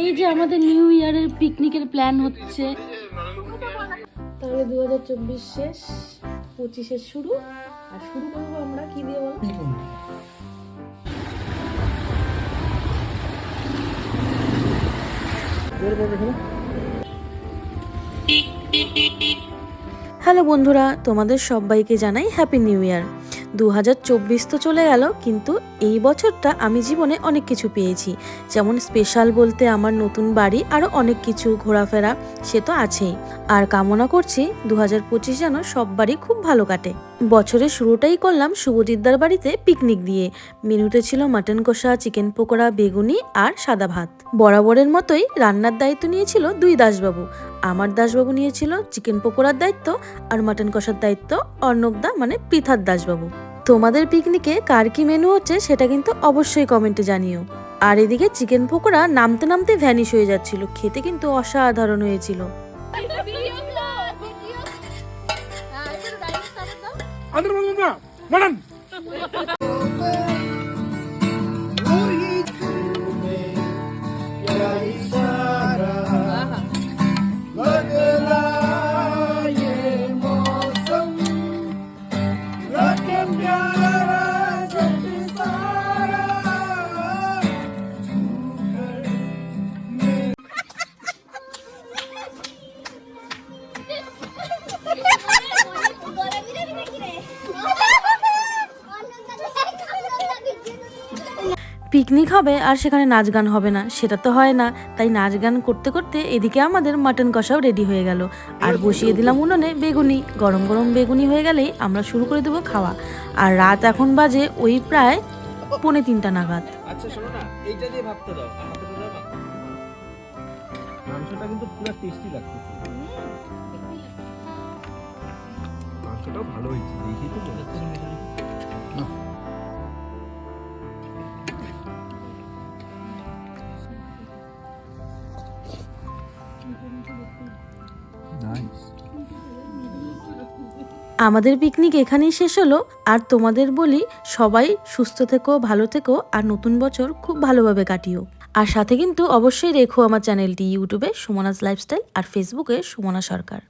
এই যে আমাদের নিউ ইয়ারের পিকনিকের প্ল্যান হচ্ছে, তাহলে 2024 শেষ, 25 শুরু। আর শুরু করবো আমরা কি দিয়ে বল? হ্যালো বন্ধুরা, তোমাদের সবাইকে জানাই হ্যাপি নিউ ইয়ার। 2024 তো চলে গেল, কিন্তু এই বছরটা আমি জীবনে অনেক কিছু পেয়েছি। যেমন স্পেশাল বলতে আমার নতুন বাড়ি, আরও অনেক কিছু ঘোরাফেরা সে তো আছেই। আর কামনা করছি 2025 যেন সববারই খুব ভালো কাটে। বছরের শুরুটাই করলাম শুভজিৎদার বাড়িতে পিকনিক দিয়ে। মেনুতে ছিল মাটন কষা, চিকেন পকোড়া, বেগুনি আর সাদা ভাত। বরাবরের মতোই রান্নার দায়িত্ব নিয়েছিল দুই দাসবাবু। আমার দাসবাবু নিয়েছিল চিকেন পকোড়ার দায়িত্ব, আর মাটন কষার দায়িত্ব অর্ণবদা মানে পৃথার দাসবাবু। তোমাদের পিকনিকে কার কি মেনু হচ্ছে সেটা কিন্তু অবশ্যই কমেন্টে জানিও। আর এদিকে চিকেন পকোড়া নামতে নামতে ভ্যানিশ হয়ে যাচ্ছিল, খেতে কিন্তু অসাধারণ হয়েছিল। পিকনিক হবে আর সেখানে নাচ গান হবে না, সেটা তো হয় না। তাই নাচ গান করতে করতে এদিকে আমাদের মাটন কষাও রেডি হয়ে গেল। আর বসিয়ে দিলাম উনুনে বেগুনি। গরম গরম বেগুনি হয়ে গেলেই আমরা শুরু করে দেবো খাওয়া। আর রাত এখন বাজে ওই প্রায় 2:45 নাগাদ। আচ্ছা শোনো না, এইটা দিয়ে ভাতটা দাও, আর হাতটা দাও না। মাংসটা কিন্তু পুরো টেস্টি লাগছে। মাংসটাও ভালো হয়েছে, দেখি তো মনে হচ্ছে। আমাদের পিকনিক এখানেই শেষ হলো। আর তোমাদের বলি, সবাই সুস্থ থেকো, ভালো থেকো, আর নতুন বছর খুব ভালোভাবে কাটিও। আর সাথে কিন্তু অবশ্যই রেখো আমার চ্যানেলটি ইউটিউবে সুমনাস লাইফস্টাইল, আর ফেসবুকে সুমনা সরকার।